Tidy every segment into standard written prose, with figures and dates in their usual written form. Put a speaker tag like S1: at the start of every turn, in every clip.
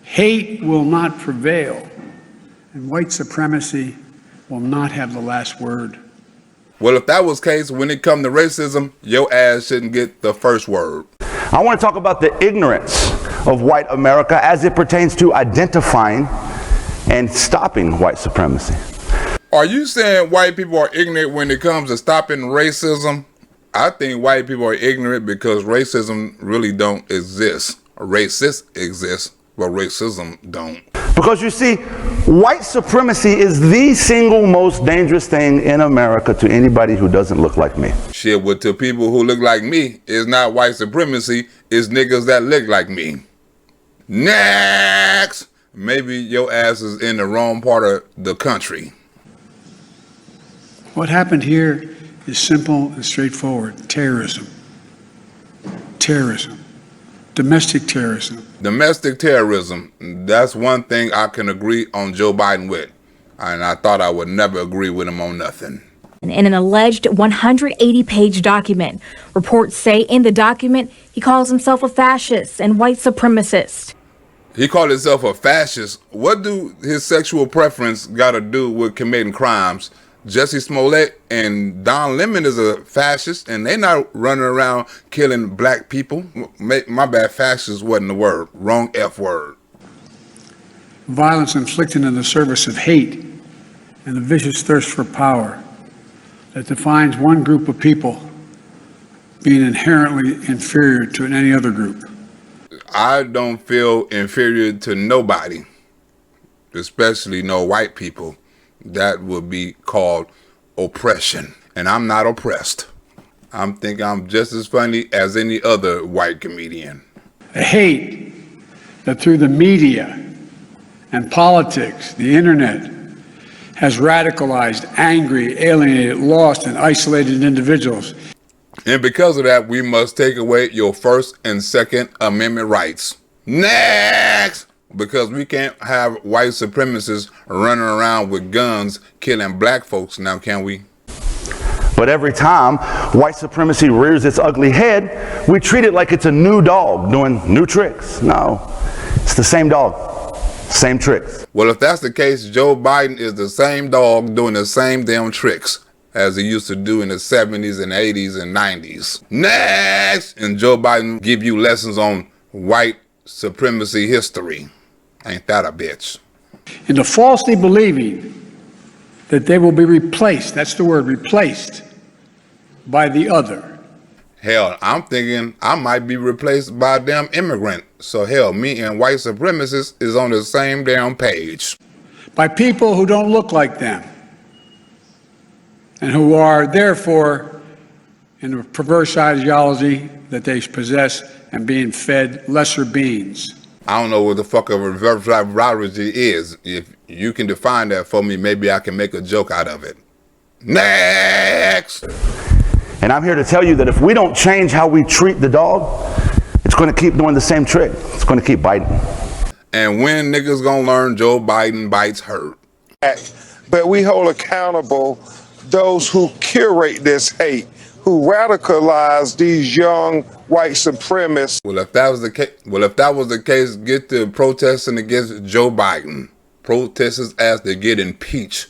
S1: Hate will not prevail, and white supremacy will not have the last word.
S2: Well, if that was the case, when it comes to racism, your ass shouldn't get the first word.
S3: I want to talk about the ignorance of white America as it pertains to identifying and stopping white supremacy.
S2: Are you saying white people are ignorant when it comes to stopping racism? I think white people are ignorant because racism really don't exist. Racists exist, but racism don't.
S3: Because you see, white supremacy is the single most dangerous thing in America to anybody who doesn't look like me.
S2: Shit, well, to people who look like me, it's not white supremacy, it's niggas that look like me. Next! Maybe your ass is in the wrong part of the country.
S1: What happened here is simple and straightforward. Terrorism. Terrorism. Domestic terrorism.
S2: Domestic terrorism. That's one thing I can agree on Joe Biden with. And I thought I would never agree with him on nothing.
S4: In an alleged 180-page document, reports say in the document he calls himself a fascist and white supremacist.
S2: He called himself a fascist. What do his sexual preference got to do with committing crimes? Jesse Smollett and Don Lemon is a fascist, and they not running around killing black people. My bad, fascist wasn't the word. Wrong F word.
S1: Violence inflicted in the service of hate and the vicious thirst for power that defines one group of people being inherently inferior to any other group.
S2: I don't feel inferior to nobody, especially no white people. That would be called oppression. And I'm not oppressed. I think I'm just as funny as any other white comedian.
S1: A hate that through the media and politics, the internet, has radicalized, angry, alienated, lost, and isolated individuals.
S2: And because of that, we must take away your First and Second Amendment rights. Next! Because we can't have white supremacists running around with guns killing black folks now, can we?
S3: But every time white supremacy rears its ugly head, we treat it like it's a new dog doing new tricks. No, it's the same dog, same tricks.
S2: Well, if that's the case, Joe Biden is the same dog doing the same damn tricks as he used to do in the 70s and 80s and 90s. Next! And Joe Biden give you lessons on white supremacy history. Ain't that a bitch?
S1: Into falsely believing that they will be replaced, that's the word, replaced by the other.
S2: Hell, I'm thinking I might be replaced by a damn immigrant. So hell, me and white supremacists is on the same damn page.
S1: By people who don't look like them and who are therefore in a perverse ideology that they possess and being fed lesser beings.
S2: I don't know what the fuck a reverse psychology is. If you can define that for me, maybe I can make a joke out of it. Next!
S3: And I'm here to tell you that if we don't change how we treat the dog, it's going to keep doing the same trick. It's going to keep biting.
S2: And when niggas gonna learn Joe Biden bites hurt?
S5: But we hold accountable those who curate this hate, who radicalize these young white supremacists.
S2: Well, if that was the case, get to protesting against Joe Biden. Protest his ass to get impeached.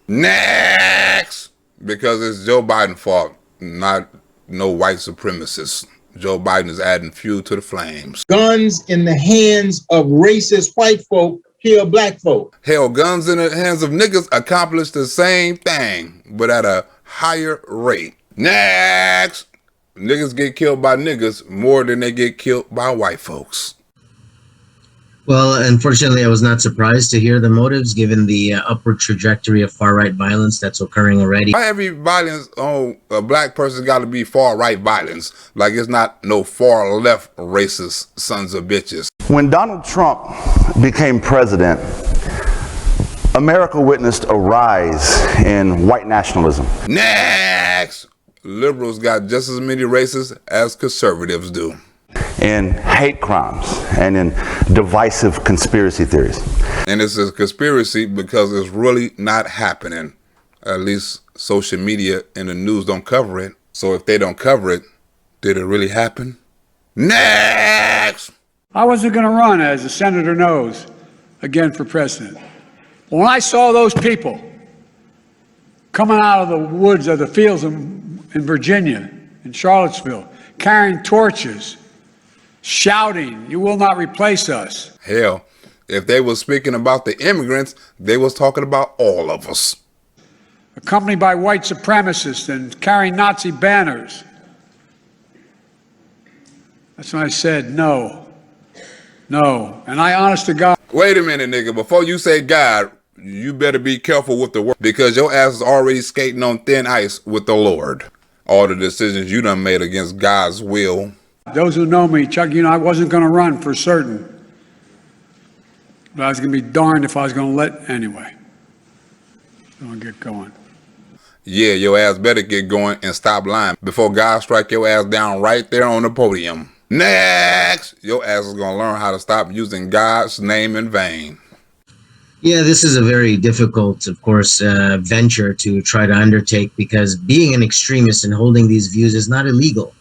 S2: Next! Because it's Joe Biden's fault, not no white supremacists. Joe Biden is adding fuel to the flames.
S6: Guns in the hands of racist white folk kill black folk.
S2: Hell, guns in the hands of niggas accomplish the same thing, but at a higher rate. Next! Niggas get killed by niggas more than they get killed by white folks.
S7: Well, unfortunately, I was not surprised to hear the motives given the upward trajectory of far-right violence that's occurring already.
S2: Why every violence on a black person got to be far-right violence? Like it's not no far-left racist sons of bitches.
S3: When Donald Trump became president, America witnessed a rise in white nationalism.
S2: Next! Liberals got just as many racists as conservatives do.
S3: In hate crimes and in divisive conspiracy theories.
S2: And it's a conspiracy because it's really not happening. At least social media and the news don't cover it. So if they don't cover it, did it really happen? Next!
S1: I wasn't going to run, as the senator knows, again for president. But when I saw those people coming out of the woods of the fields in Virginia, in Charlottesville, carrying torches, shouting, "You will not replace us."
S2: Hell, if they were speaking about the immigrants, they was talking about all of us.
S1: Accompanied by white supremacists and carrying Nazi banners. That's when I said no. No. And I, honest to God.
S2: Wait a minute, nigga. Before you say God, you better be careful with the word, because your ass is already skating on thin ice with the Lord. All the decisions you done made against God's will.
S1: Those who know me, Chuck, I wasn't going to run for certain. But I was going to be darned if I was going to let anyway. Don't get going.
S2: Yeah, your ass better get going and stop lying before God strike your ass down right there on the podium. Next! Your ass is going to learn how to stop using God's name in vain.
S7: Yeah, this is a very difficult, of course, venture to try to undertake, because being an extremist and holding these views is not illegal.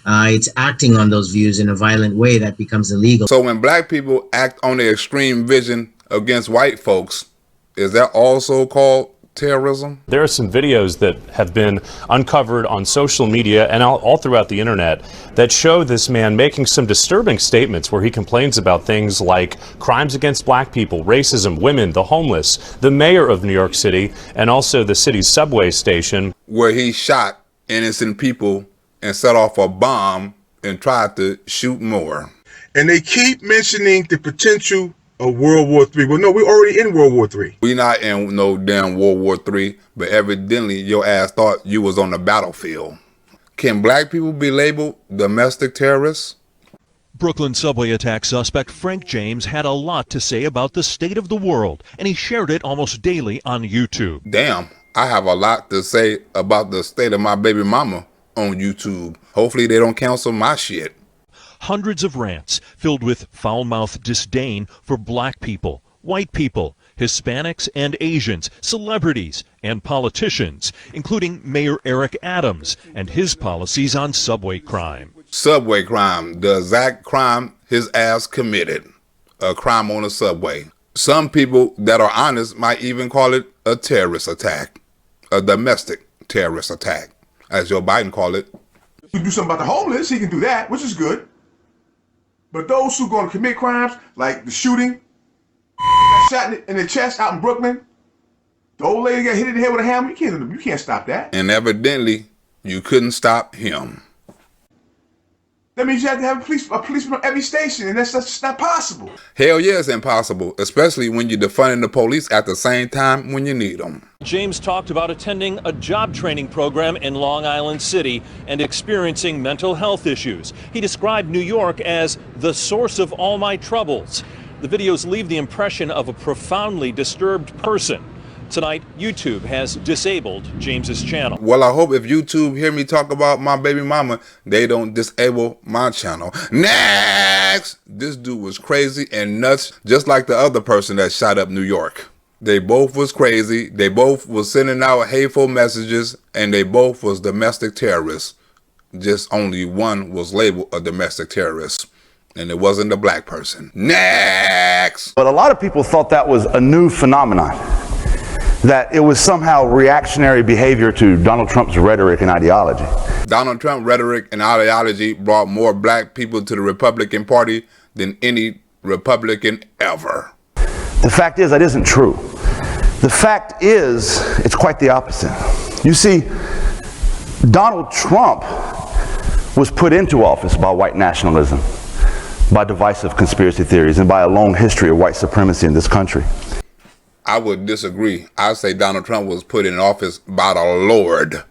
S7: It's acting on those views in a violent way that becomes illegal.
S2: So when black people act on their extreme vision against white folks, is that also called terrorism?
S8: There are some videos that have been uncovered on social media and all throughout the internet that show this man making some disturbing statements where he complains about things like crimes against black people, racism, women, the homeless, the mayor of New York City, and also the city's subway station,
S2: where he shot innocent people and set off a bomb and tried to shoot more.
S5: And they keep mentioning the potential of World War III. Well, no, we're already in World War III.
S2: We not in no damn World War III, but evidently your ass thought you was on the battlefield. Can black people be labeled domestic terrorists?
S9: Brooklyn subway attack suspect Frank James had a lot to say about the state of the world, and he shared it almost daily on YouTube.
S2: Damn, I have a lot to say about the state of my baby mama on YouTube. Hopefully they don't cancel my shit.
S9: Hundreds of rants filled with foul-mouthed disdain for black people, white people, Hispanics and Asians, celebrities and politicians, including Mayor Eric Adams and his policies on subway crime.
S2: Subway crime, the exact crime his ass committed. A crime on the subway. Some people that are honest might even call it a terrorist attack. A domestic terrorist attack, as Joe Biden called it.
S10: To do something about the homeless, he can do that, which is good. But those who are going to commit crimes, like the shooting, shot in the chest out in Brooklyn, the old lady got hit in the head with a hammer, you can't stop that.
S2: And evidently, you couldn't stop him.
S10: That means you have to have a policeman on every station, and that's just not possible.
S2: Hell yeah, it's impossible, especially when you're defunding the police at the same time when you need them.
S9: James talked about attending a job training program in Long Island City and experiencing mental health issues. He described New York as the source of all my troubles. The videos leave the impression of a profoundly disturbed person. Tonight, YouTube has disabled James's channel.
S2: Well, I hope if YouTube hear me talk about my baby mama, they don't disable my channel. Next! This dude was crazy and nuts, just like the other person that shot up New York. They both was crazy, they both was sending out hateful messages, and they both was domestic terrorists. Just only one was labeled a domestic terrorist, and it wasn't a black person. Next!
S3: But a lot of people thought that was a new phenomenon, that it was somehow reactionary behavior to Donald Trump's rhetoric and ideology.
S2: Donald Trump rhetoric and ideology brought more black people to the Republican Party than any Republican ever.
S3: The fact is, that isn't true. The fact is, it's quite the opposite. You see, Donald Trump was put into office by white nationalism, by divisive conspiracy theories, and by a long history of white supremacy in this country.
S2: I would disagree. I say Donald Trump was put in office by the Lord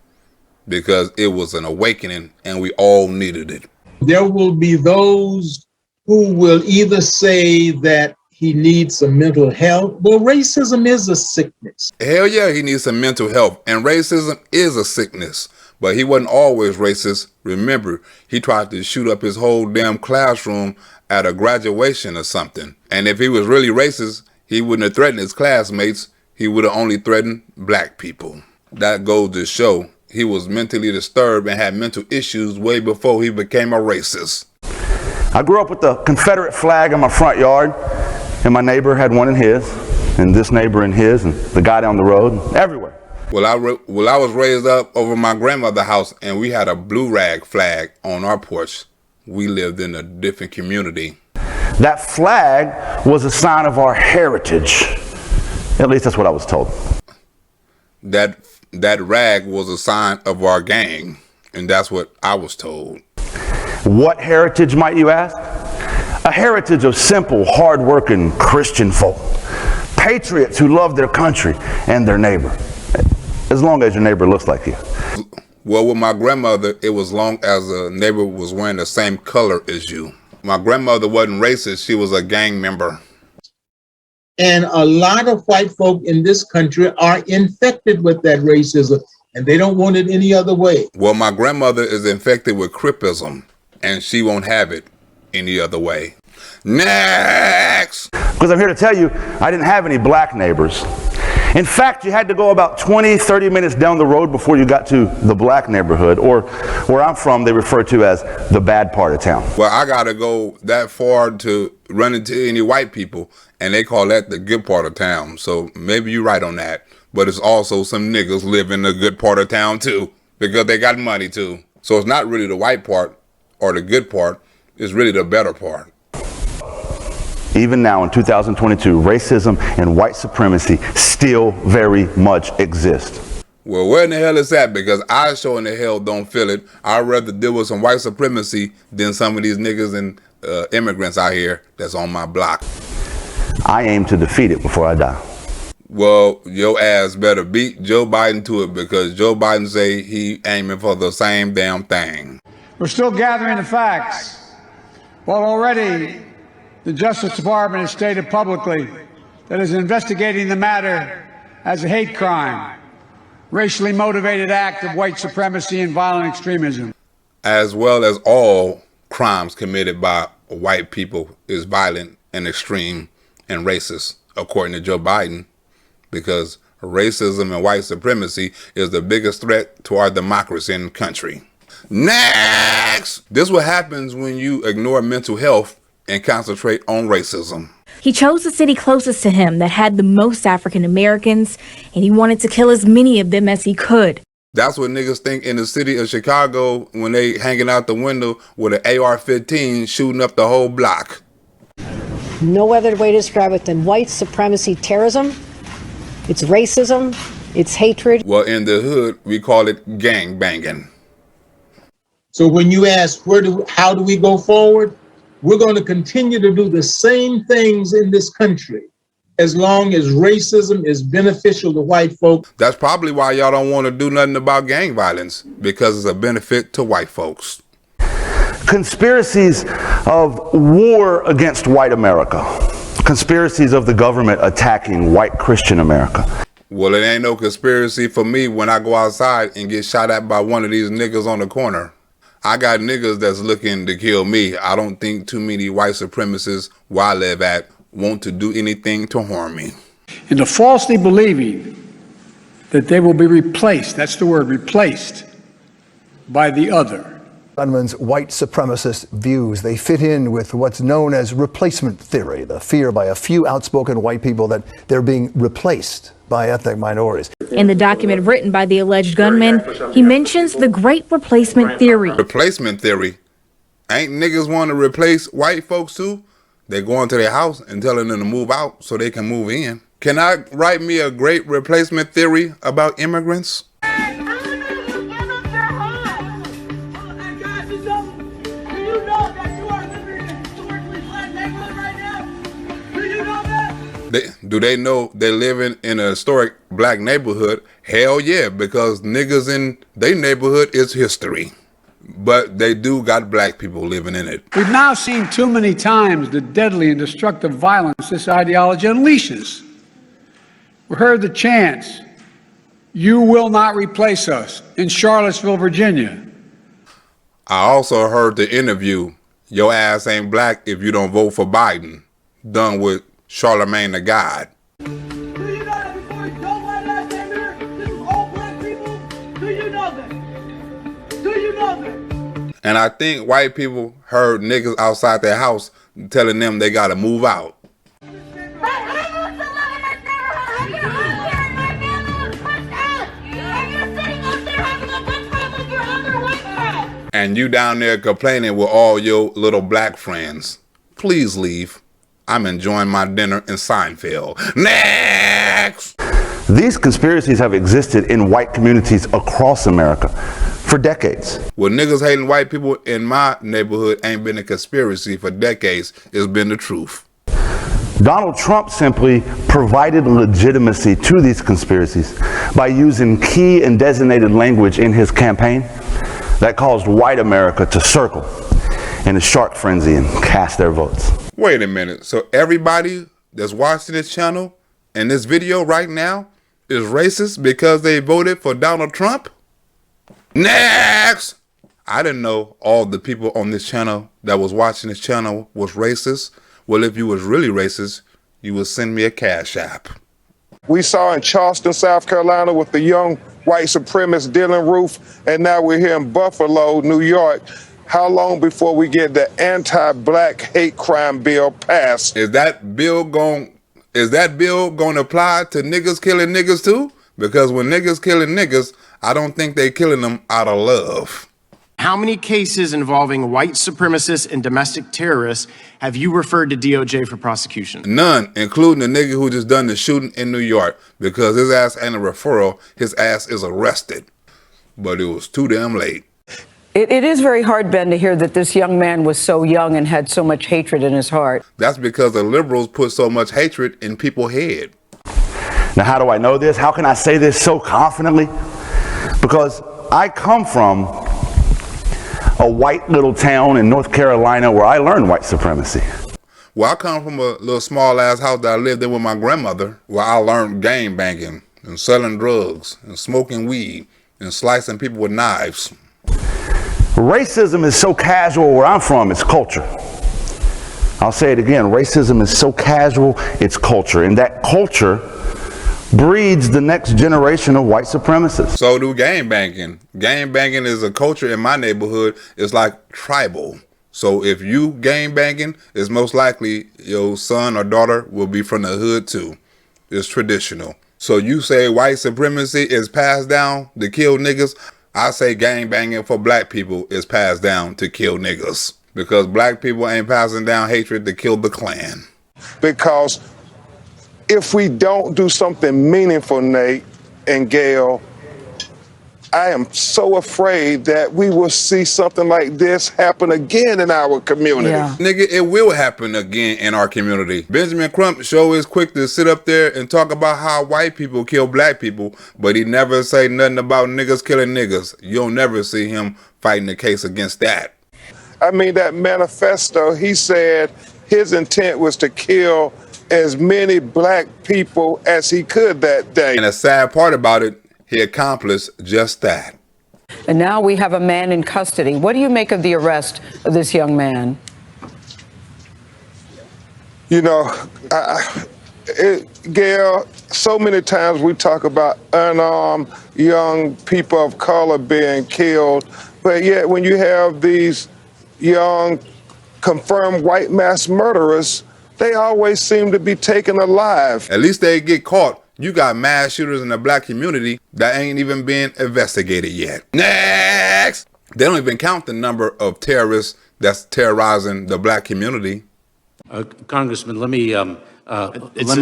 S2: because it was an awakening and we all needed it.
S6: There will be those who will either say that he needs some mental health. Well, racism is a sickness.
S2: Hell yeah, he needs some mental health, and racism is a sickness. But he wasn't always racist. Remember, he tried to shoot up his whole damn classroom at a graduation or something. And if he was really racist, he wouldn't have threatened his classmates. He would have only threatened black people. That goes to show he was mentally disturbed and had mental issues way before he became a racist.
S3: I grew up with the Confederate flag in my front yard, and my neighbor had one in his, and this neighbor in his, and the guy down the road, everywhere.
S2: Well, I was raised up over my grandmother's house, and we had a blue rag flag on our porch. We lived in a different community.
S3: That flag was a sign of our heritage. At least that's what I was told.
S2: That rag was a sign of our gang, and that's what I was told.
S3: What heritage, might you ask? A heritage of simple, hard-working Christian folk. Patriots who love their country and their neighbor. As long as your neighbor looks like you.
S2: Well, with my grandmother, it was long as the neighbor was wearing the same color as you. My grandmother wasn't racist, she was a gang member.
S6: And a lot of white folk in this country are infected with that racism, and they don't want it any other way.
S2: Well, my grandmother is infected with Crippism, and she won't have it any other way. Next!
S3: Because I'm here to tell you, I didn't have any black neighbors. In fact, you had to go about 20, 30 minutes down the road before you got to the black neighborhood, or where I'm from, they refer to as the bad part of town.
S2: Well, I gotta go that far to run into any white people, and they call that the good part of town. So maybe you're right on that. But it's also some niggas live in the good part of town too, because they got money too. So it's not really the white part or the good part, it's really the better part.
S3: Even now in 2022, racism and white supremacy still very much exist.
S2: Well, where in the hell is that? Because I sure in the hell don't feel it. I'd rather deal with some white supremacy than some of these niggas and immigrants out here that's on my block.
S3: I aim to defeat it before I die.
S2: Well, your ass better beat Joe Biden to it, because Joe Biden say he aiming for the same damn thing.
S1: We're still gathering the facts. Well, already the Justice Department has stated publicly that it's investigating the matter as a hate crime, racially motivated act of white supremacy and violent extremism.
S2: As well as all crimes committed by white people is violent and extreme and racist, according to Joe Biden, because racism and white supremacy is the biggest threat to our democracy in the country. Next! This is what happens when you ignore mental health and concentrate on racism.
S4: He chose the city closest to him that had the most African Americans, and he wanted to kill as many of them as he could.
S2: That's what niggas think in the city of Chicago when they hanging out the window with an AR-15 shooting up the whole block.
S11: No other way to describe it than white supremacy terrorism. It's racism, it's hatred.
S2: Well, in the hood, we call it gang banging.
S6: So when you ask how do we go forward, we're going to continue to do the same things in this country as long as racism is beneficial to white folk.
S2: That's probably why y'all don't want to do nothing about gang violence, because it's a benefit to white folks.
S3: Conspiracies of war against white America. Conspiracies of the government attacking white Christian America.
S2: Well, it ain't no conspiracy for me when I go outside and get shot at by one of these niggas on the corner. I got niggas that's looking to kill me. I don't think too many white supremacists where I live at want to do anything to harm me.
S1: Into falsely believing that they will be replaced, that's the word, replaced, by the other.
S12: Gunman's white supremacist views, they fit in with what's known as replacement theory, the fear by a few outspoken white people that they're being replaced by ethnic minorities.
S4: In the document written by the alleged gunman, he mentions the Great Replacement Theory.
S2: Replacement theory? Ain't niggas want to replace white folks too? They go into their house and telling them to move out so they can move in. Can I write me a great replacement theory about immigrants? Do they know they're living in a historic black neighborhood? Hell yeah, because niggas in their neighborhood is history. But they do got black people living in it.
S1: We've now seen too many times the deadly and destructive violence this ideology unleashes. We heard the chants, "You will not replace us," in Charlottesville, Virginia.
S2: I also heard the interview, "Your ass ain't black if you don't vote for Biden," done with Charlemagne the God.
S13: Do you know that before Joe Biden came here, this was all black people? Do you know that? Do you know that?
S2: And I think white people heard niggas outside their house telling them they gotta move out. And you down there complaining with all your little black friends. Please leave. I'm enjoying my dinner in Seinfeld. Next!
S3: These conspiracies have existed in white communities across America for decades.
S2: Well, niggas hating white people in my neighborhood ain't been a conspiracy for decades. It's been the truth.
S3: Donald Trump simply provided legitimacy to these conspiracies by using key and designated language in his campaign that caused white America to circle in a shark frenzy and cast their votes.
S2: Wait a minute. So everybody that's watching this channel and this video right now is racist because they voted for Donald Trump? Next! I didn't know all the people on this channel that was watching this channel was racist. Well, if you was really racist, you would send me a cash app.
S5: We saw in Charleston, South Carolina with the young white supremacist Dylan Roof, and now we're here in Buffalo, New York. How long before we get the anti-black hate crime bill passed?
S2: Is that bill going to apply to niggas killing niggas too? Because when niggas killing niggas, I don't think they killing them out of love.
S14: How many cases involving white supremacists and domestic terrorists have you referred to DOJ for prosecution?
S2: None, including the nigga who just done the shooting in New York. Because his ass ain't a referral, his ass is arrested. But it was too damn late.
S15: It is very hard, Ben, to hear that this young man was so young and had so much hatred in his heart.
S2: That's because the liberals put so much hatred in people's head.
S3: Now, how do I know this? How can I say this so confidently? Because I come from a white little town in North Carolina where I learned white supremacy.
S2: Well, I come from a little small ass house that I lived in with my grandmother, where I learned gang banging and selling drugs and smoking weed and slicing people with knives.
S3: Racism is so casual where I'm from, it's culture. I'll say it again, racism is so casual, it's culture. And that culture breeds the next generation of white supremacists.
S2: So do gang banging. Gang banging is a culture in my neighborhood. It's like tribal. So if you gang banging, it's most likely your son or daughter will be from the hood too. It's traditional. So you say white supremacy is passed down to kill niggas. I say gang banging for black people is passed down to kill niggas. Because black people ain't passing down hatred to kill the Klan.
S5: Because if we don't do something meaningful, Nate and Gail, I am so afraid that we will see something like this happen again in our community.
S15: Yeah.
S2: Nigga, it will happen again in our community. Benjamin Crump show is quick to sit up there and talk about how white people kill black people, but he never say nothing about niggas killing niggas. You'll never see him fighting the case against that.
S5: I mean, that manifesto, he said his intent was to kill as many black people as he could that day.
S2: And the sad part about it, he accomplished just that.
S15: And now we have a man in custody. What do you make of the arrest of this young man?
S5: You know, Gail, so many times we talk about unarmed young people of color being killed, but yet when you have these young confirmed white mass murderers, they always seem to be taken alive.
S2: At least they get caught. You got mass shooters in the black community that ain't even being investigated yet. Next! They don't even count the number of terrorists that's terrorizing the black community.
S16: Congressman, let me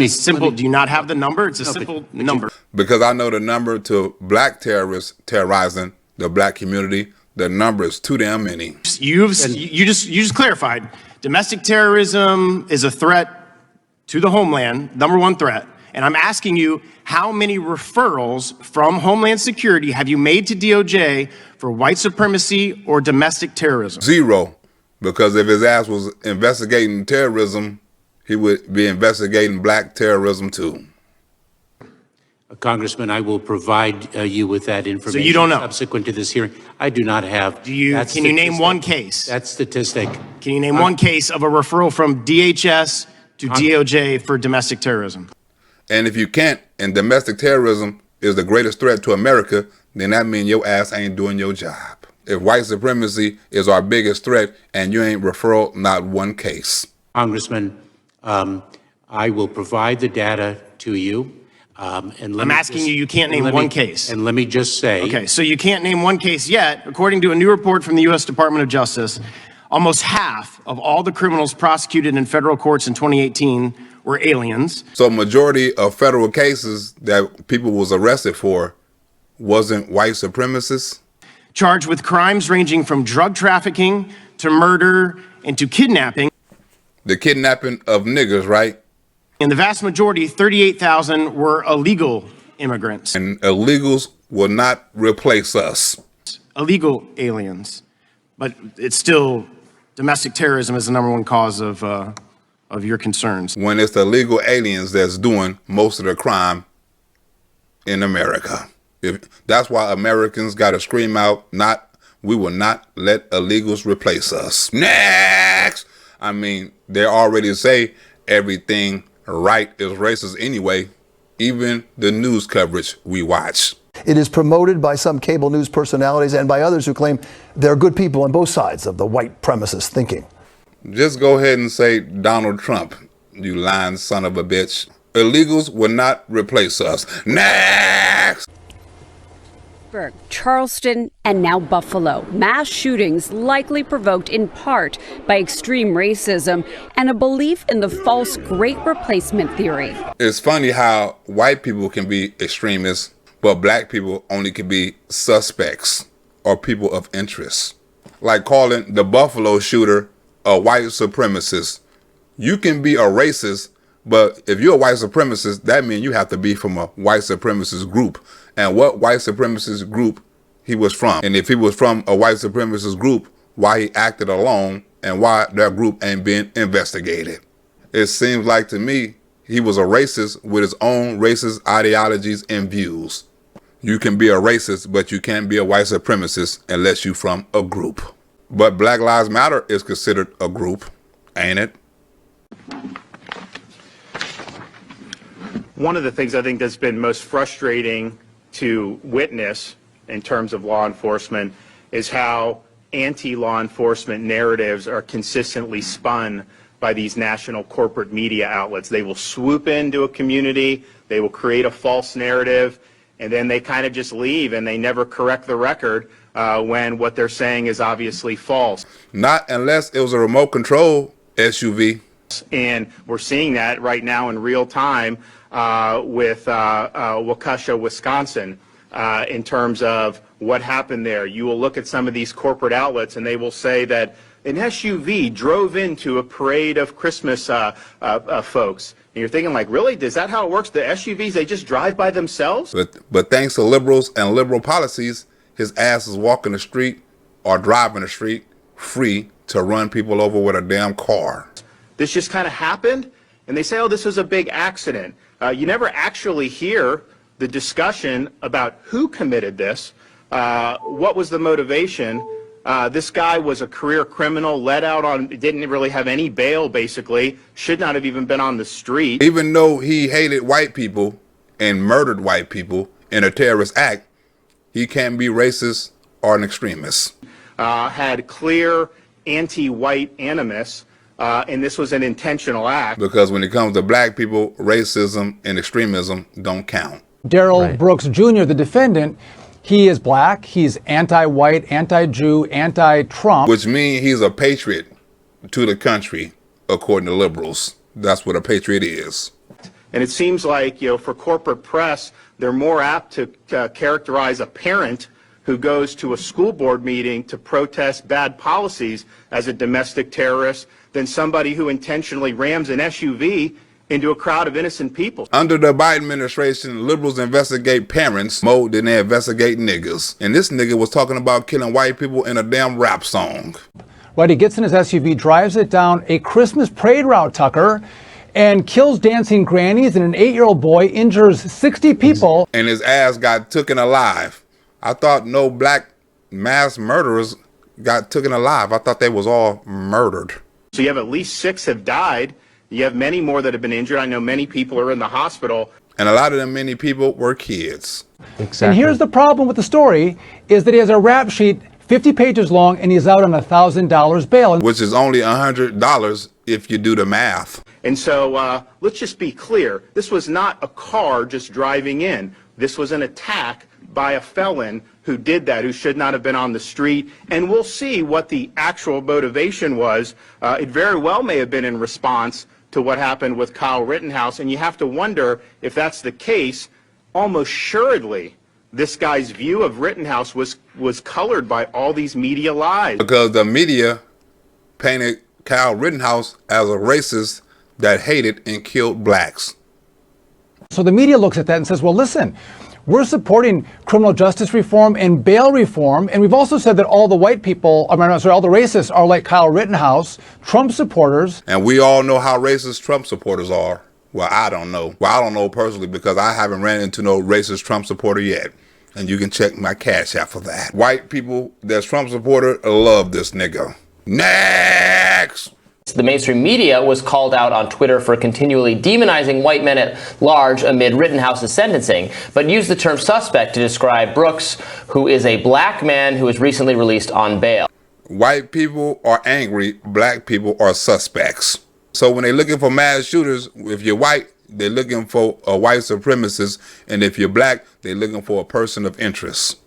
S14: simple. Do you not have the number? It's a simple number.
S2: Because I know the number to black terrorists terrorizing the black community, the number is too damn many.
S14: You just clarified. Domestic terrorism is a threat to the homeland, number one threat. And I'm asking you, how many referrals from Homeland Security have you made to DOJ for white supremacy or domestic terrorism?
S2: 0. Because if his ass was investigating terrorism, he would be investigating black terrorism too.
S16: Congressman, I will provide you with that information.
S14: So you don't know?
S16: Subsequent to this hearing. I do not have.
S14: Can you name one case?
S16: That statistic.
S14: Can you name one case of a referral from DHS to DOJ for domestic terrorism?
S2: And if you can't, and domestic terrorism is the greatest threat to America, then that means your ass ain't doing your job. if white supremacy is our biggest threat and you ain't referral not one case.
S16: Congressman, I will provide the data to you.
S14: I'm asking you, you can't name one case.
S16: And let me just say.
S14: Okay, so you can't name one case yet. According to a new report from the U.S. Department of Justice, almost half of all the criminals prosecuted in federal courts in 2018 were aliens.
S2: So majority of federal cases that people was arrested for wasn't white supremacists.
S14: Charged with crimes ranging from drug trafficking to murder and to kidnapping.
S2: The kidnapping of niggers, right?
S14: And the vast majority, 38,000, were illegal immigrants.
S2: And illegals will not replace us.
S14: Illegal aliens. But it's still, domestic terrorism is the #1 cause of your concerns.
S2: When it's the illegal aliens that's doing most of the crime in America. That's why Americans got to scream out, we will not let illegals replace us. Next! I mean, they already say everything right is racist anyway, even the news coverage we watch.
S12: It is promoted by some cable news personalities and by others who claim they're good people on both sides of the white supremacist thinking.
S2: Just go ahead and say Donald Trump, you lying son of a bitch. Illegals will not replace us. Next!
S17: Charleston, and now Buffalo. Mass shootings likely provoked in part by extreme racism and a belief in the false Great Replacement theory.
S2: It's funny how white people can be extremists, but black people only can be suspects or people of interest. Like calling the Buffalo shooter a white supremacist. You can be a racist, but if you're a white supremacist, that means you have to be from a white supremacist group. And what white supremacist group he was from. And if he was from a white supremacist group, why he acted alone and why that group ain't being investigated. It seems like to me, he was a racist with his own racist ideologies and views. You can be a racist, but you can't be a white supremacist unless you're from a group. But Black Lives Matter is considered a group, ain't it?
S18: One of the things I think that's been most frustrating to witness in terms of law enforcement is how anti-law enforcement narratives are consistently spun by these national corporate media outlets. They will swoop into a community, they will create a false narrative, and then they kind of just leave and they never correct the record when what they're saying is obviously false.
S2: Not unless it was a remote control SUV.
S18: And we're seeing that right now in real time with Waukesha, Wisconsin, in terms of what happened there. You will look at some of these corporate outlets and they will say that an SUV drove into a parade of Christmas folks. And you're thinking like, really? Is that how it works? The SUVs, they just drive by themselves?
S2: But thanks to liberals and liberal policies, his ass is walking the street or driving the street free to run people over with a damn car.
S18: This just kind of happened, and they say, oh, this was a big accident. You never actually hear the discussion about who committed this, what was the motivation. This guy was a career criminal, let out on, didn't really have any bail, basically, should not have even been on the street.
S2: Even though he hated white people and murdered white people in a terrorist act, he can't be racist or an extremist.
S18: Had clear anti-white animus. And this was an intentional act.
S2: Because when it comes to black people, racism and extremism don't count.
S19: Darrell Brooks Jr., the defendant, he is black, he's anti-white, anti-Jew, anti-Trump.
S2: Which means he's a patriot to the country, according to liberals. That's what a patriot is.
S18: And it seems like, for corporate press, they're more apt to characterize a parent who goes to a school board meeting to protest bad policies as a domestic terrorist than somebody who intentionally rams an SUV into a crowd of innocent people.
S2: Under the Biden administration, liberals investigate parents more than they investigate niggas. And this nigga was talking about killing white people in a damn rap song.
S19: Right, he gets in his SUV, drives it down a Christmas parade route, Tucker, and kills dancing grannies, and an 8-year-old boy injures 60 people.
S2: And his ass got taken alive. I thought no black mass murderers got taken alive. I thought they was all murdered.
S18: So you have at least 6 have died. You have many more that have been injured. I know many people are in the hospital.
S2: And a lot of them many people were kids.
S19: Exactly. And here's the problem with the story, is that he has a rap sheet 50 pages long, and he's out on $1,000 bail.
S2: Which is only $100 if you do the math.
S18: And so let's just be clear. This was not a car just driving in. This was an attack by a felon who did that, who should not have been on the street. And we'll see what the actual motivation was. It very well may have been in response to what happened with Kyle Rittenhouse. And you have to wonder if that's the case. Almost assuredly, this guy's view of Rittenhouse was colored by all these media lies.
S2: Because the media painted Kyle Rittenhouse as a racist that hated and killed blacks.
S19: So the media looks at that and says, well, listen, we're supporting criminal justice reform and bail reform, and we've also said that all the white people, all the racists are like Kyle Rittenhouse, Trump supporters.
S2: And we all know how racist Trump supporters are. Well, I don't know. Well, I don't know personally because I haven't ran into no racist Trump supporter yet. And you can check my Cash App for that. White people that's Trump supporter love this nigga. Next!
S20: The mainstream media was called out on Twitter for continually demonizing white men at large amid Rittenhouse's sentencing, but used the term suspect to describe Brooks, who is a black man who was recently released on bail.
S2: White people are angry, black people are suspects. So when they're looking for mass shooters, if you're white, they're looking for a white supremacist, and if you're black, they're looking for a person of interest.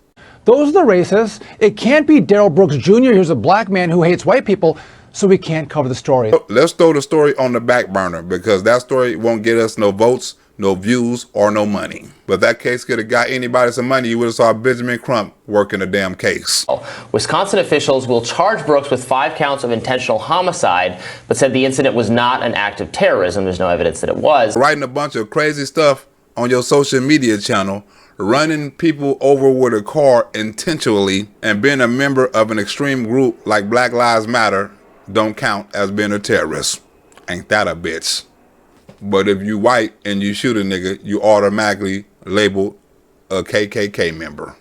S19: Those are the racists. It can't be Darrell Brooks Jr., who's a black man who hates white people, so we can't cover the story.
S2: Let's throw the story on the back burner because that story won't get us no votes, no views, or no money. But that case could have got anybody some money. You would have saw Benjamin Crump working the damn case.
S20: Wisconsin officials will charge Brooks with 5 counts of intentional homicide, but said the incident was not an act of terrorism. There's no evidence that it was.
S2: Writing a bunch of crazy stuff on your social media channel, running people over with a car intentionally, and being a member of an extreme group like Black Lives Matter don't count as being a terrorist. Ain't that a bitch? But if you white and you shoot a nigga, you automatically labeled a KKK member.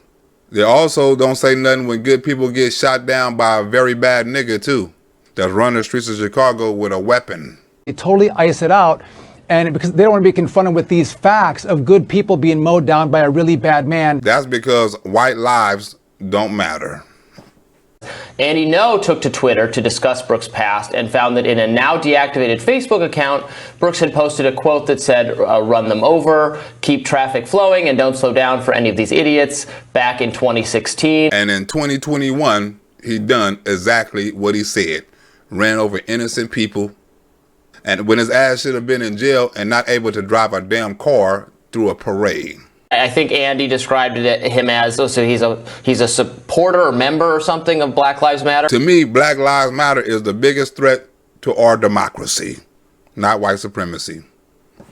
S2: They also don't say nothing when good people get shot down by a very bad nigga too, that's running the streets of Chicago with a weapon.
S19: They totally ice it out, and because they don't want to be confronted with these facts of good people being mowed down by a really bad man.
S2: That's because white lives don't matter.
S20: Andy No took to Twitter to discuss Brooks' past and found that in a now deactivated Facebook account, Brooks had posted a quote that said, run them over, keep traffic flowing, and don't slow down for any of these idiots, back in 2016.
S2: And in 2021, he done exactly what he said, ran over innocent people. And when his ass should have been in jail and not able to drive a damn car through a parade.
S20: I think Andy described him as, so he's a supporter or member or something of Black Lives Matter.
S2: To me, Black Lives Matter is the biggest threat to our democracy, not white supremacy.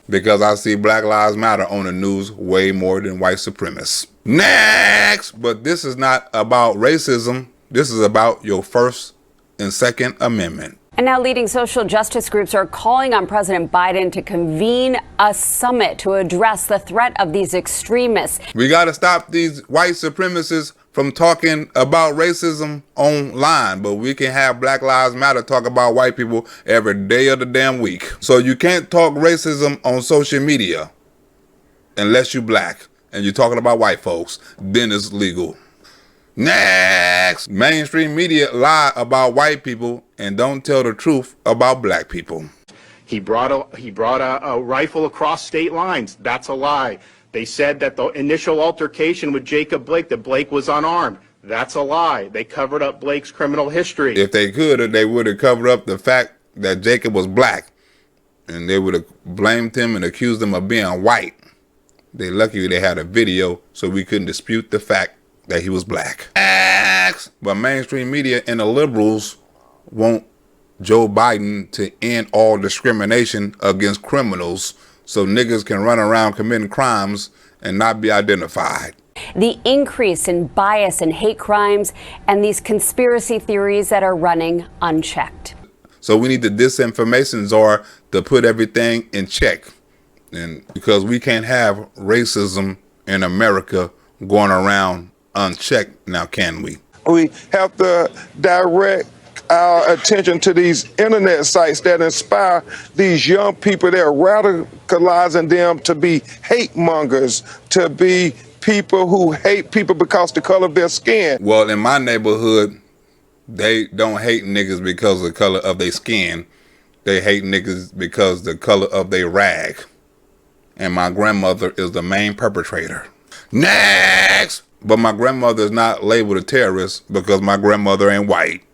S2: Because I see Black Lives Matter on the news way more than white supremacists. Next! But this is not about racism. This is about your First and Second Amendment.
S17: And now leading social justice groups are calling on President Biden to convene a summit to address the threat of these extremists.
S2: We got to stop these white supremacists from talking about racism online, but we can have Black Lives Matter talk about white people every day of the damn week. So you can't talk racism on social media unless you're black and you're talking about white folks, then it's legal. Next! Mainstream media lie about white people and don't tell the truth about black people.
S18: He brought a rifle across state lines. That's a lie. They said that the initial altercation with Jacob Blake, that Blake was unarmed. That's a lie. They covered up Blake's criminal history.
S2: If they could, they would have covered up the fact that Jacob was black, and they would have blamed him and accused him of being white. They lucky they had a video so we couldn't dispute the fact that he was black. But mainstream media and the liberals want Joe Biden to end all discrimination against criminals so niggas can run around committing crimes and not be identified.
S17: The increase in bias and hate crimes and these conspiracy theories that are running unchecked.
S2: So we need the disinformation czar to put everything in check. And because we can't have racism in America going around unchecked now, can we?
S5: We have to direct our attention to these internet sites that inspire these young people. They're radicalizing them to be hate mongers, to be people who hate people because of the color of their skin.
S2: Well, in my neighborhood, they don't hate niggas because of the color of their skin. They hate niggas because the color of their rag. And my grandmother is the main perpetrator. Next! But my grandmother is not labeled a terrorist because my grandmother ain't white.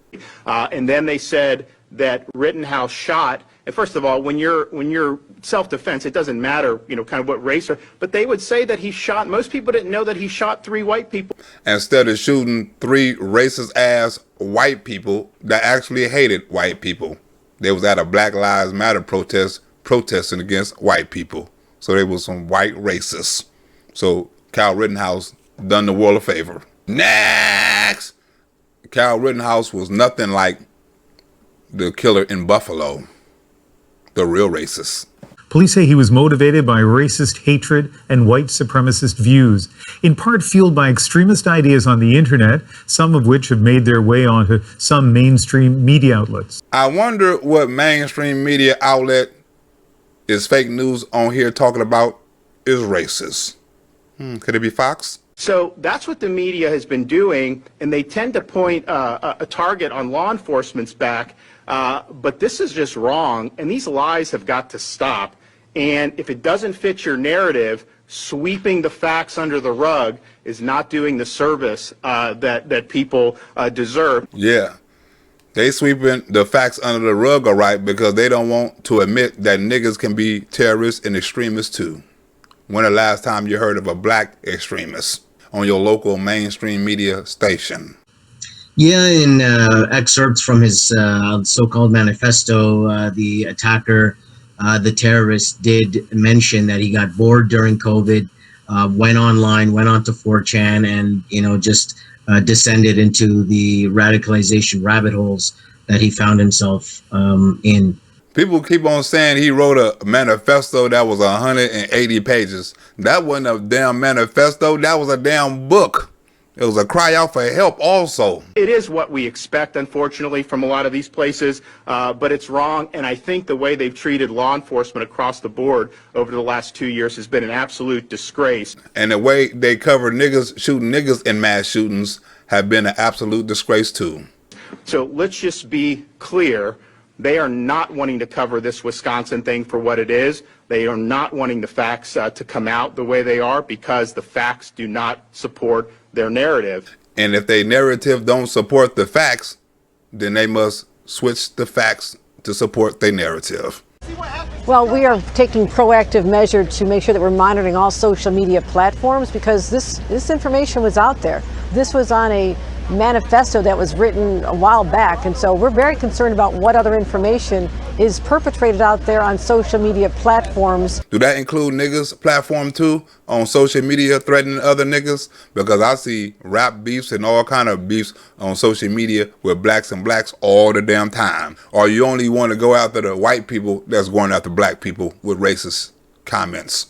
S18: And then they said that Rittenhouse shot. And first of all, when you're self-defense, it doesn't matter, kind of what race but they would say that he shot. Most people didn't know that he shot 3 white people.
S2: Instead of shooting 3 racist ass white people that actually hated white people. They was at a Black Lives Matter protest protesting against white people. So they was some white racists. So Kyle Rittenhouse done the world a favor. Next! Kyle Rittenhouse was nothing like the killer in Buffalo, the real racist.
S21: Police say he was motivated by racist hatred and white supremacist views, in part fueled by extremist ideas on the internet, some of which have made their way onto some mainstream media outlets.
S2: I wonder what mainstream media outlet is fake news on here talking about is racist. Could it be Fox?
S18: So that's what the media has been doing, and they tend to point a target on law enforcement's back, but this is just wrong, and these lies have got to stop. And if it doesn't fit your narrative, sweeping the facts under the rug is not doing the service that people deserve.
S2: Yeah. They sweeping the facts under the rug, all right, because they don't want to admit that niggas can be terrorists and extremists too. When the last time you heard of a black extremist on your local mainstream media station?
S7: Yeah, in excerpts from his so-called manifesto, the attacker, the terrorist, did mention that he got bored during COVID, went online, went onto 4chan, and just descended into the radicalization rabbit holes that he found himself in.
S2: People keep on saying he wrote a manifesto that was 180 pages. That wasn't a damn manifesto. That was a damn book. It was a cry out for help also.
S18: It is what we expect, unfortunately, from a lot of these places, but it's wrong. And I think the way they've treated law enforcement across the board over the last 2 years has been an absolute disgrace.
S2: And the way they cover niggas shooting niggas in mass shootings have been an absolute disgrace too.
S18: So let's just be clear. They are not wanting to cover this Wisconsin thing for what it is. They are not wanting the facts to come out the way they are because the facts do not support their narrative.
S2: And if their narrative don't support the facts, then they must switch the facts to support their narrative.
S11: Well, we are taking proactive measures to make sure that we're monitoring all social media platforms because this information was out there. This was on a manifesto that was written a while back, and so we're very concerned about what other information is perpetrated out there on social media platforms.
S2: Do that include niggas platform too on social media threatening other niggas? Because I see rap beefs and all kind of beefs on social media with blacks and blacks all the damn time. Or you only want to go after the white people that's going after black people with racist comments.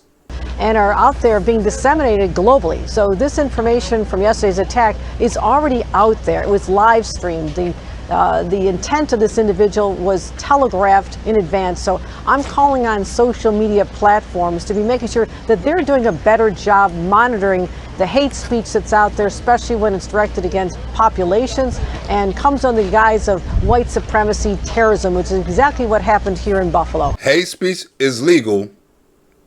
S11: And are out there being disseminated globally. So this information from yesterday's attack is already out there. It was live streamed. The intent of this individual was telegraphed in advance. So I'm calling on social media platforms to be making sure that they're doing a better job monitoring the hate speech that's out there, especially when it's directed against populations and comes under the guise of white supremacy terrorism, which is exactly what happened here in Buffalo.
S2: Hate speech is legal.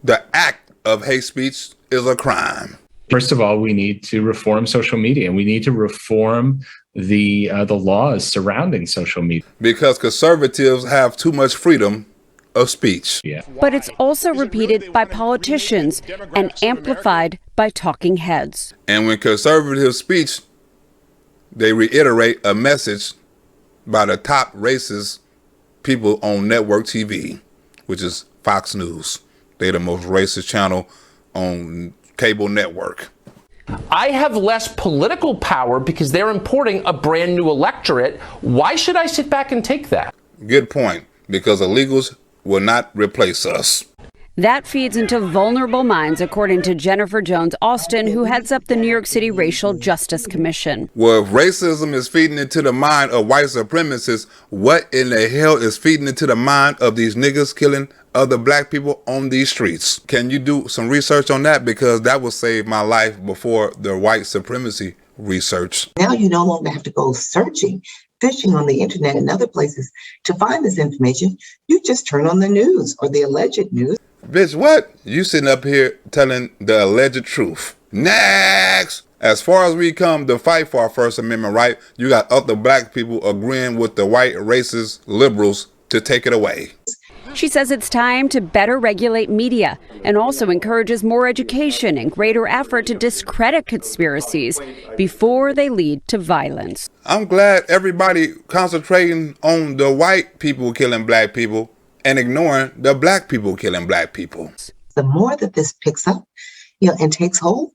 S2: The act of hate speech is a crime.
S22: First of all, we need to reform social media, and we need to reform the laws surrounding social media.
S2: Because conservatives have too much freedom of speech.
S22: Yeah.
S17: But it's also repeated by politicians and amplified by talking heads.
S2: And when conservative speech, they reiterate a message by the top racist people on network TV, which is Fox News. They're the most racist channel on cable network.
S23: I have less political power because they're importing a brand new electorate. Why should I sit back and take that?
S2: Good point, because illegals will not replace us.
S17: That feeds into vulnerable minds, according to Jennifer Jones Austin, who heads up the New York City Racial Justice Commission.
S2: Well, if racism is feeding into the mind of white supremacists, what in the hell is feeding into the mind of these niggas killing other black people on these streets? Can you do some research on that? Because that will save my life before the white supremacy research.
S8: Now you no longer have to go searching, fishing on the internet and other places to find this information. You just turn on the news or the alleged news.
S2: Bitch, what? You sitting up here telling the alleged truth. Next! As far as we come to fight for our First Amendment right, you got other black people agreeing with the white racist liberals to take it away.
S17: She says it's time to better regulate media and also encourages more education and greater effort to discredit conspiracies before they lead to violence.
S2: I'm glad everybody concentrating on the white people killing black people and ignoring the black people killing black people.
S8: The more that this picks up, and takes hold,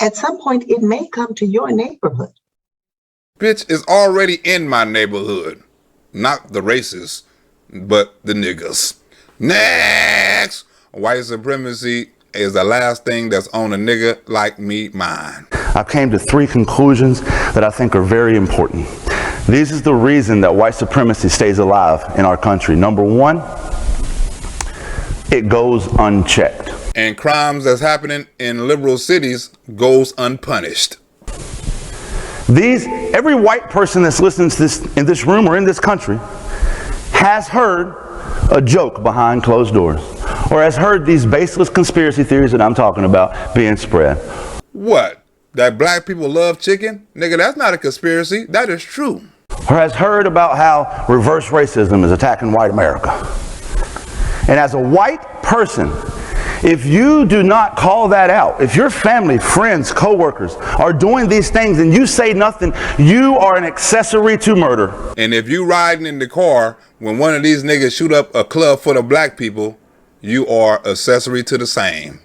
S8: at some point it may come to your neighborhood.
S2: Bitch, it's already in my neighborhood. Not the racists, but the niggas. Next! White supremacy is the last thing that's on a nigga like me mine.
S3: I came to 3 conclusions that I think are very important. This is the reason that white supremacy stays alive in our country. Number 1, it goes unchecked.
S2: And crimes that's happening in liberal cities goes unpunished.
S3: Every white person that's listening to this in this room or in this country has heard a joke behind closed doors, or has heard these baseless conspiracy theories that I'm talking about being spread.
S2: What? That black people love chicken? Nigga, that's not a conspiracy. That is true.
S3: Or has heard about how reverse racism is attacking white America. And as a white person, if you do not call that out, if your family, friends, co-workers are doing these things and you say nothing, you are an accessory to murder.
S2: And if you riding in the car when one of these niggas shoot up a club full of black people, you are accessory to the same.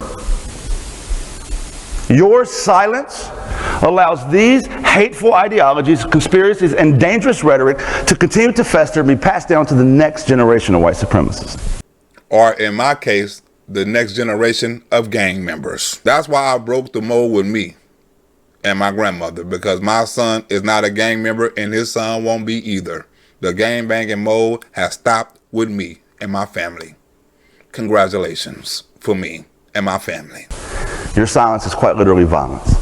S3: Your silence allows these hateful ideologies, conspiracies, and dangerous rhetoric to continue to fester and be passed down to the next generation of white supremacists.
S2: Or in my case, the next generation of gang members. That's why I broke the mold with me and my grandmother, because my son is not a gang member and his son won't be either. The gang banging mold has stopped with me and my family. Congratulations for me and my family.
S3: Your silence is quite literally violence.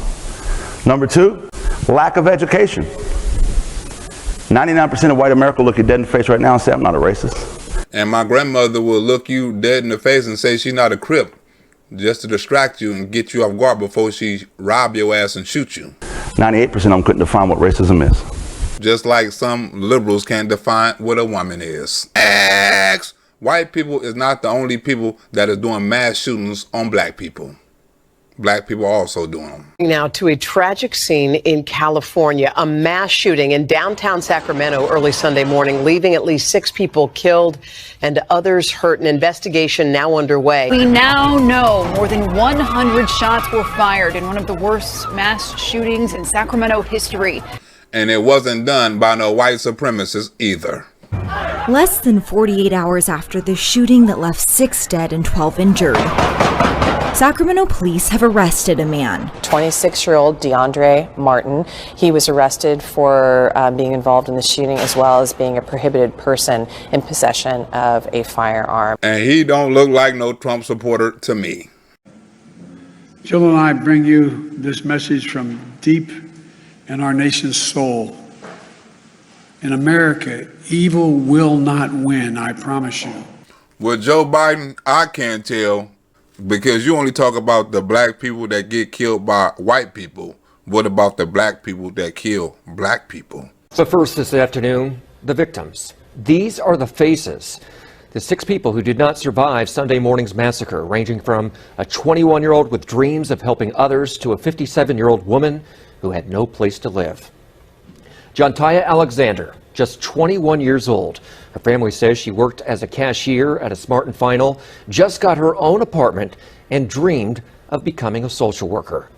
S3: Number 2, lack of education. 99% of white America look you dead in the face right now and say, I'm not a racist.
S2: And my grandmother will look you dead in the face and say she's not a Crip, just to distract you and get you off guard before she rob your ass and shoot you.
S3: 98% of them couldn't define what racism is.
S2: Just like some liberals can't define what a woman is. X. White people is not the only people that is doing mass shootings on black people. Black people are also doing them.
S9: Now to a tragic scene in California, a mass shooting in downtown Sacramento early Sunday morning, leaving at least 6 people killed and others hurt. An investigation now underway.
S10: We now know more than 100 shots were fired in one of the worst mass shootings in Sacramento history.
S2: And it wasn't done by no white supremacists either.
S24: Less than 48 hours after the shooting that left 6 dead and 12 injured, Sacramento police have arrested a man.
S25: 26-year-old DeAndre Martin. He was arrested for being involved in the shooting, as well as being a prohibited person in possession of a firearm.
S2: And he don't look like no Trump supporter to me.
S1: Jill and I bring you this message from deep in our nation's soul. In America, evil will not win, I promise you.
S2: With Joe Biden, I can't tell, because you only talk about the black people that get killed by white people. What about the black people that kill black people?
S26: But first this afternoon, the victims. These are the faces. The 6 people who did not survive Sunday morning's massacre, ranging from a 21-year-old with dreams of helping others to a 57-year-old woman who had no place to live. Jontaya Alexander, just 21 years old. Her family says she worked as a cashier at a Smart & Final, just got her own apartment, and dreamed of becoming a social worker.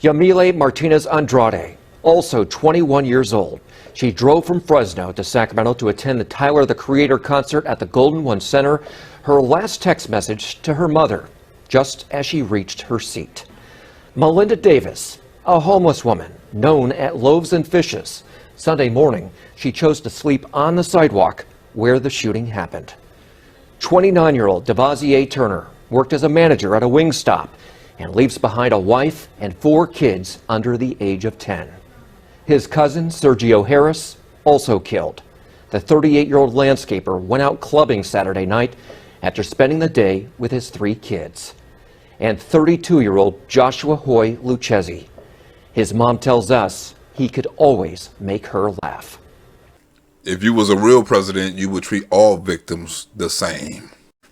S26: Yamile Martinez Andrade, also 21 years old. She drove from Fresno to Sacramento to attend the Tyler, the Creator concert at the Golden One Center. her last text message to her mother, just as she reached her seat. Melinda Davis, a homeless woman known at Loaves and Fishes. Sunday morning, she chose to sleep on the sidewalk where the shooting happened. 29-year-old Devazier Turner worked as a manager at a Wingstop and leaves behind a wife and 4 kids under the age of 10. His cousin, Sergio Harris, also killed. The 38-year-old landscaper went out clubbing Saturday night after spending the day with his 3 kids. And 32-year-old Joshua Hoy Lucchesi. His mom tells us he could always make her laugh.
S2: If you was a real president, you would treat all victims the same.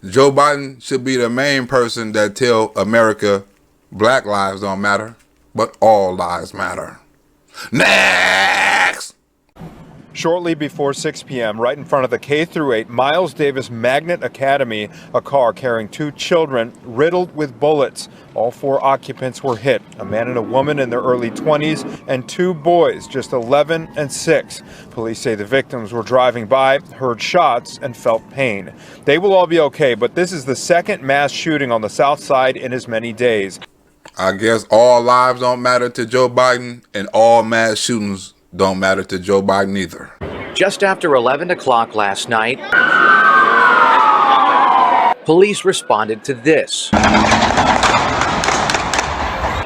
S2: Joe Biden should be the main person that tell America black lives don't matter, but all lives matter. Next!
S4: Shortly before 6 p.m., right in front of the K-8 Miles Davis Magnet Academy, a car carrying 2 children riddled with bullets. All 4 occupants were hit, a man and a woman in their early 20s and 2 boys, just 11 and 6. Police say the victims were driving by, heard shots, and felt pain. They will all be okay, but this is the second mass shooting on the South Side in as many days.
S2: I guess all lives don't matter to Joe Biden, and all mass shootings don't matter to Joe Biden either.
S6: Just after 11 o'clock last night, police responded to this.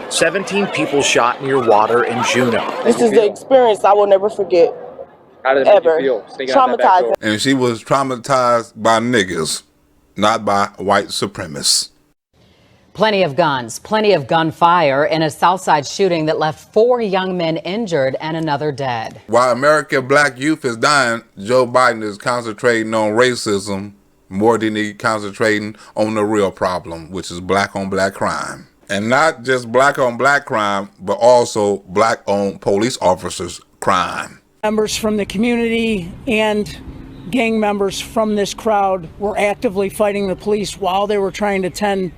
S6: 17 people shot near water in Juneau.
S13: This is the experience I will never forget.
S6: How did it
S13: ever.
S6: make you feel?
S13: Traumatizing.
S2: And she was traumatized by niggas, not by white supremacists.
S14: Plenty of guns, plenty of gunfire in a Southside shooting that left 4 young men injured and another dead.
S2: While American black youth is dying, Joe Biden is concentrating on racism more than he concentrating on the real problem, which is black on black crime. And not just black on black crime, but also black on police officers' crime.
S15: Members from the community and gang members from this crowd were actively fighting the police while they were trying to tend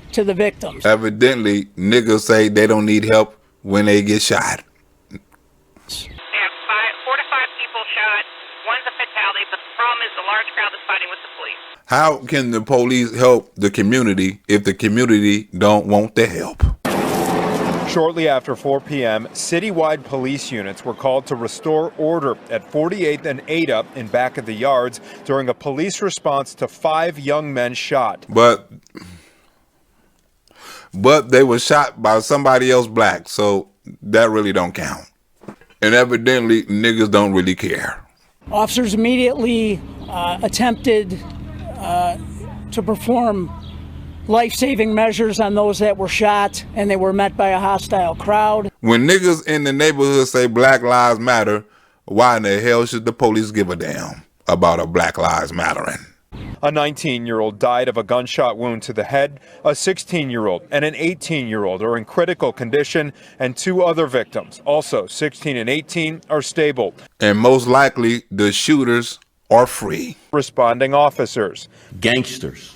S15: to the victims.
S2: Evidently, niggas say they don't need help when they get shot.
S16: They have 4 to 5 people shot. One's a fatality, but the problem is the large crowd is fighting with the police.
S2: How can the police help the community if the community don't want the help?
S4: Shortly after 4 p.m., citywide police units were called to restore order at 48th and Ada in back of the yards during a police response to 5 young men shot.
S2: But they were shot by somebody else black, so that really don't count. And evidently, niggas don't really care.
S15: Officers immediately attempted to perform life-saving measures on those that were shot, and they were met by a hostile crowd.
S2: When niggas in the neighborhood say Black Lives Matter, why in the hell should the police give a damn about a Black Lives Mattering?
S4: A 19-year-old died of a gunshot wound to the head. A 16-year-old and an 18-year-old are in critical condition, and 2 other victims, also 16 and 18, are stable.
S2: And most likely, the shooters are free.
S4: Responding officers.
S27: Gangsters.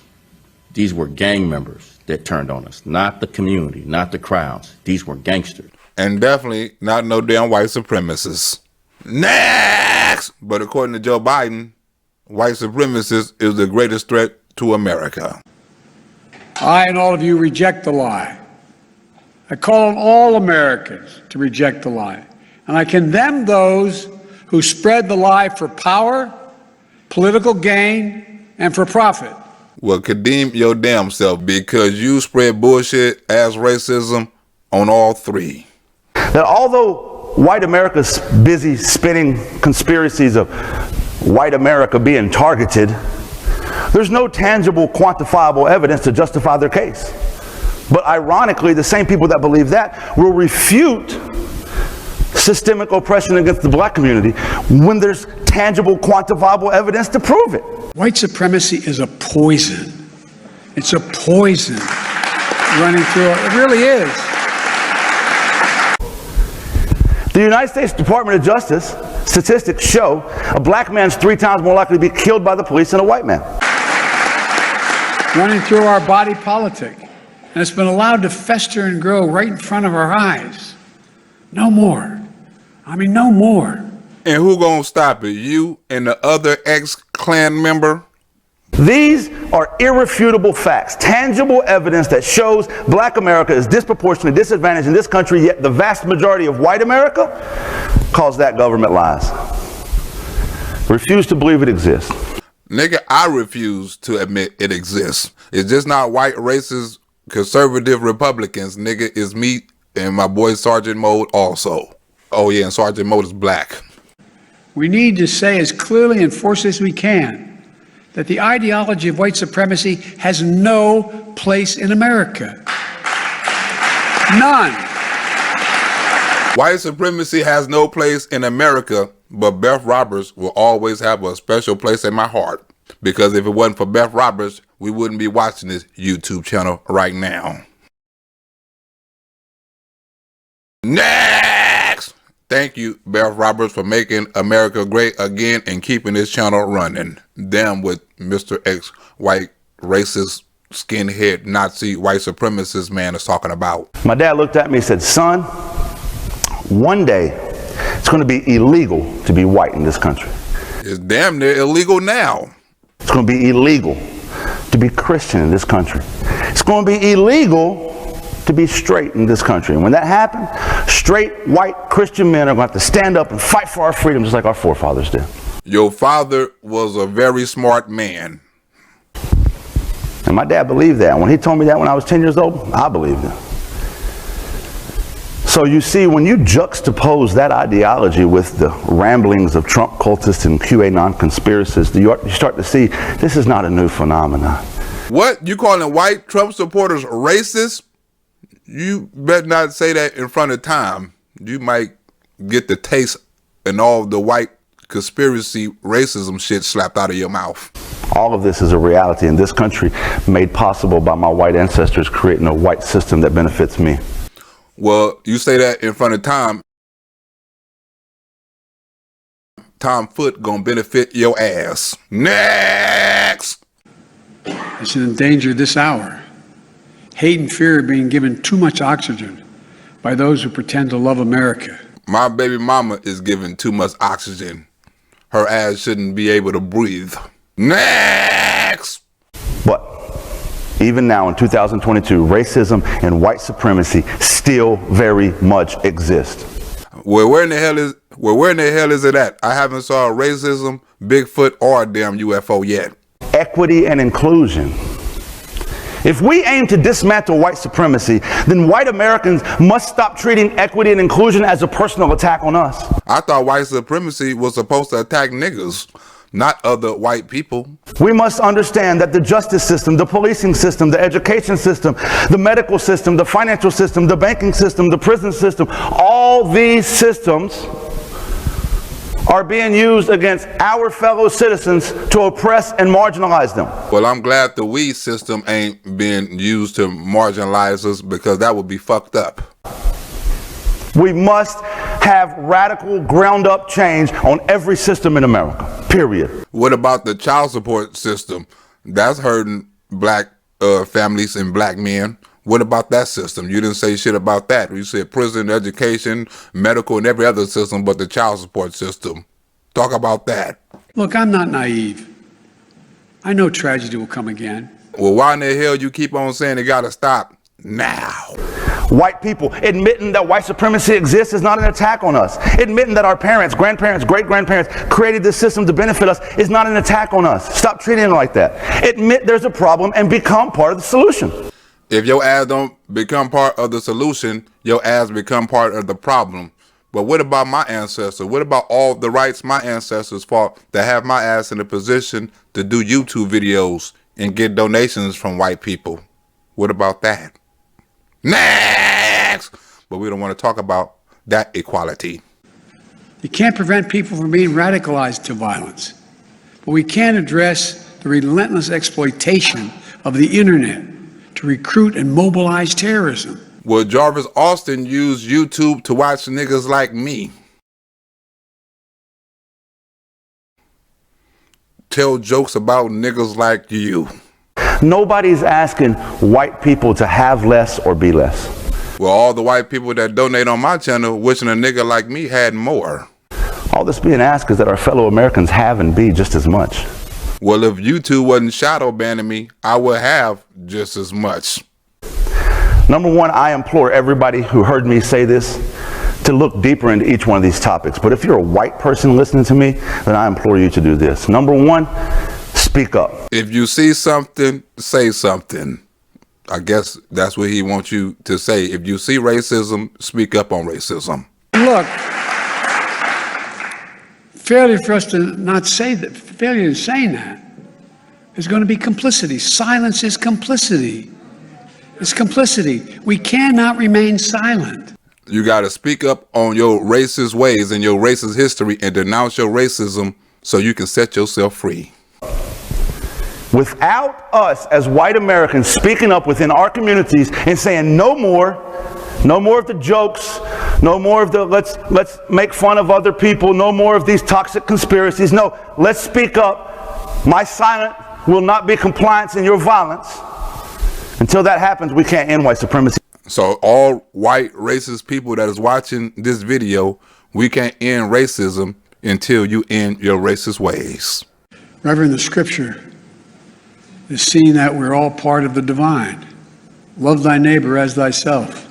S27: These were gang members that turned on us, not the community, not the crowds. These were gangsters.
S2: And definitely not no damn white supremacists. Next! But according to Joe Biden, white supremacists is the greatest threat to America.
S1: I and all of you reject the lie. I call on all Americans to reject the lie. And I condemn those who spread the lie for power, political gain, and for profit.
S2: Well, condemn your damn self, because you spread bullshit as racism on all 3.
S3: That although white America's busy spinning conspiracies of white America being targeted, there's no tangible, quantifiable evidence to justify their case. But ironically, the same people that believe that will refute systemic oppression against the black community when there's tangible, quantifiable evidence to prove it.
S1: White supremacy is a poison. It's a poison running through it. It really is.
S3: The United States Department of Justice statistics show a black man's 3 times more likely to be killed by the police than a white man.
S1: Running through our body politic. And it's been allowed to fester and grow right in front of our eyes. No more. I mean, no more.
S2: And who gonna stop it? You and the other ex-Klan member?
S3: These are irrefutable facts, tangible evidence that shows black America is disproportionately disadvantaged in this country, yet the vast majority of white America calls that government lies. Refuse to believe it exists.
S2: Nigga, I refuse to admit it exists. It's just not white, racist, conservative Republicans. Nigga, it's me and my boy Sergeant Mode also. Oh yeah, and Sergeant Mode is black.
S1: We need to say as clearly and forcefully as we can that the ideology of white supremacy has no place in America. None.
S2: White supremacy has no place in America, but Beth Roberts will always have a special place in my heart. Because if it wasn't for Beth Roberts, we wouldn't be watching this YouTube channel right now. Next! Thank you, Beth Roberts, for making America great again and keeping this channel running. Damn what Mr. X, white, racist, skinhead, Nazi, white supremacist man is talking about.
S3: My dad looked at me and said, son, one day it's going to be illegal to be white in this country.
S2: It's damn near illegal now.
S3: It's going to be illegal to be Christian in this country. It's going to be illegal to be straight in this country. And when that happens, straight white Christian men are going to have to stand up and fight for our freedom just like our forefathers did.
S2: Your father was a very smart man.
S3: And my dad believed that. When he told me that when I was 10 years old, I believed it. So you see, when you juxtapose that ideology with the ramblings of Trump cultists and QAnon conspiracists, you start to see this is not a new phenomenon.
S2: What? You calling white Trump supporters racist? You better not say that in front of Tom. You might get the taste and all the white conspiracy racism shit slapped out of your mouth.
S3: All of this is a reality in this country, made possible by my white ancestors creating a white system that benefits me.
S2: Well, you say that in front of Tom. Tom Foot gonna benefit your ass. Next!
S1: It's in danger this hour. Hate and fear are being given too much oxygen by those who pretend to love America.
S2: My baby mama is given too much oxygen. Her ass shouldn't be able to breathe. Next!
S3: But even now in 2022, racism and white supremacy still very much exist.
S2: Well, where in the hell is it at? I haven't saw racism, Bigfoot, or a damn UFO yet.
S3: Equity and inclusion. If we aim to dismantle white supremacy, then white Americans must stop treating equity and inclusion as a personal attack on us.
S2: I thought white supremacy was supposed to attack niggas, not other white people.
S3: We must understand that the justice system, the policing system, the education system, the medical system, the financial system, the banking system, the prison system, all these systems are being used against our fellow citizens to oppress and marginalize them.
S2: Well, I'm glad the weed system ain't being used to marginalize us, because that would be fucked up.
S3: We must have radical ground-up change on every system in America, period.
S2: What about the child support system? That's hurting black families and black men. What about that system? You didn't say shit about that. You said prison, education, medical, and every other system but the child support system. Talk about that.
S1: Look, I'm not naive. I know tragedy will come again.
S2: Well, why in the hell you keep on saying it gotta stop now?
S3: White people admitting that white supremacy exists is not an attack on us. Admitting that our parents, grandparents, great-grandparents created this system to benefit us is not an attack on us. Stop treating it like that. Admit there's a problem and become part of the solution.
S2: If your ass don't become part of the solution, your ass become part of the problem. But what about my ancestors? What about all the rights my ancestors fought to have my ass in a position to do YouTube videos and get donations from white people? What about that? Next! But we don't want to talk about that equality.
S1: You can't prevent people from being radicalized to violence, but we can address the relentless exploitation of the internet to recruit and mobilize terrorism.
S2: Well, Jarvis Austin used YouTube to watch niggas like me. Tell jokes about niggas like you.
S3: Nobody's asking white people to have less or be less.
S2: Well, all the white people that donate on my channel wishing a nigga like me had more.
S3: All that's being asked is that our fellow Americans have and be just as much.
S2: Well, if YouTube wasn't shadow banning me, I would have just as much.
S3: Number one, I implore everybody who heard me say this to look deeper into each one of these topics. But if you're a white person listening to me, then I implore you to do this. Number one, speak up.
S2: If you see something, say something. I guess that's what he wants you to say. If you see racism, speak up on racism.
S1: Look, failure for us to not say that, failure in saying that is going to be complicity. Silence is complicity. It's complicity. We cannot remain silent.
S2: You got to speak up on your racist ways and your racist history and denounce your racism so you can set yourself free.
S3: Without us as white Americans speaking up within our communities and saying no more of the jokes, no more of the let's make fun of other people, no more of these toxic conspiracies. No, let's speak up. My silence will not be compliance in your violence. Until that happens, we can't end white supremacy.
S2: So all white racist people that is watching this video, we can't end racism until you end your racist ways.
S1: Reverend, the scripture is seeing that we're all part of the divine. Love thy neighbor as thyself.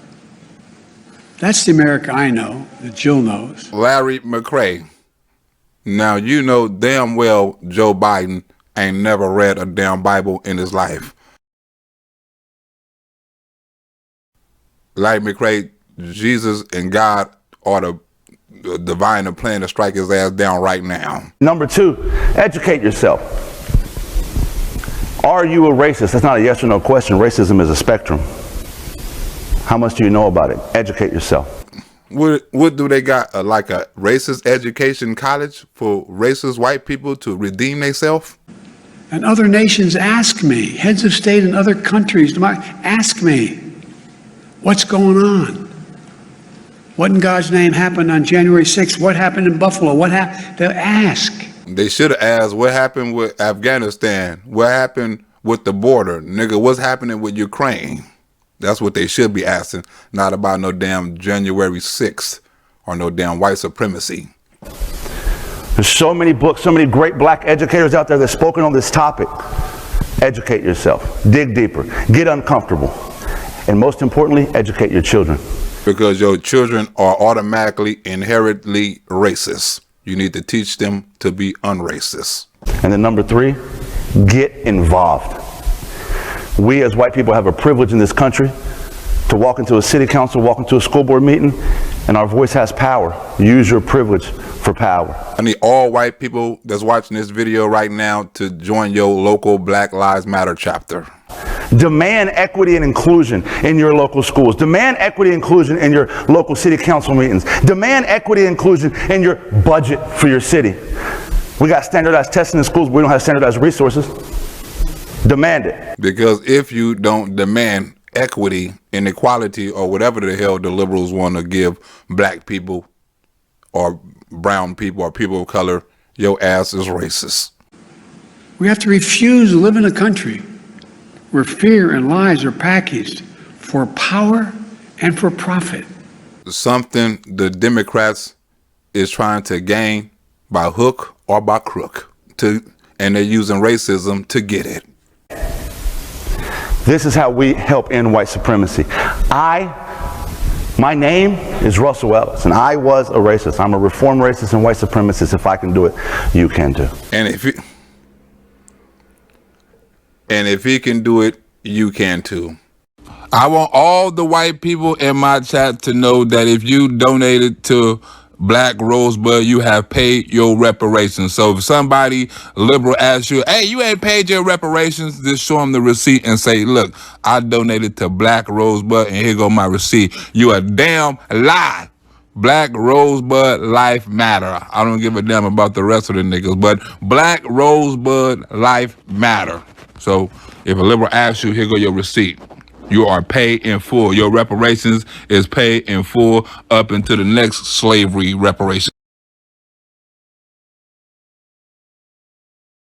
S1: That's the America I know, that Jill knows.
S2: Larry McCray. Now, you know damn well Joe Biden ain't never read a damn Bible in his life. Larry McCray, Jesus and God are the divine plan to strike his ass down right now.
S3: Number two, educate yourself. Are you a racist? That's not a yes or no question. Racism is a spectrum. How much do you know about it? Educate yourself.
S2: What do they got? Like a racist education college for racist white people to redeem themselves?
S1: And other nations ask me, heads of state in other countries, ask me, what's going on? What in God's name happened on January 6th? What happened in Buffalo? What happened? They'll ask.
S2: They should have asked what happened with Afghanistan. What happened with the border? Nigga, what's happening with Ukraine? That's what they should be asking. Not about no damn January 6th or no damn white supremacy.
S3: There's so many books, so many great black educators out there that have spoken on this topic. Educate yourself. Dig deeper. Get uncomfortable. And most importantly, educate your children.
S2: Because your children are automatically inherently racist. You need to teach them to be unracist.
S3: And then number three, get involved. We as white people have a privilege in this country to walk into a city council, walk into a school board meeting, and our voice has power. Use your privilege for power.
S2: I need all white people that's watching this video right now to join your local Black Lives Matter chapter.
S3: Demand equity and inclusion in your local schools. Demand equity and inclusion in your local city council meetings. Demand equity and inclusion in your budget for your city. We got standardized testing in schools, but we don't have standardized resources. Demand it.
S2: Because if you don't demand equity and equality or whatever the hell the liberals want to give black people or brown people or people of color, your ass is racist.
S1: We have to refuse to live in a country where fear and lies are packaged for power and for profit.
S2: Something the Democrats is trying to gain by hook or by crook, and they're using racism to get it.
S3: This is how we help end white supremacy. My name is Russell Ellis, and I was a racist. I'm a reformed racist and white supremacist. If I can do it, you can too.
S2: And if he can do it, you can too. I want all the white people in my chat to know that if you donated to Black Rosebud, you have paid your reparations. So if somebody liberal asks you, hey, you ain't paid your reparations, just show them the receipt and say, look, I donated to Black Rosebud and here go my receipt. You a damn lie. Black Rosebud Life Matter. I don't give a damn about the rest of the niggas, but Black Rosebud Life Matter. So if a liberal asks you, here go your receipt. You are paid in full. Your reparations is paid in full up into the next slavery reparation.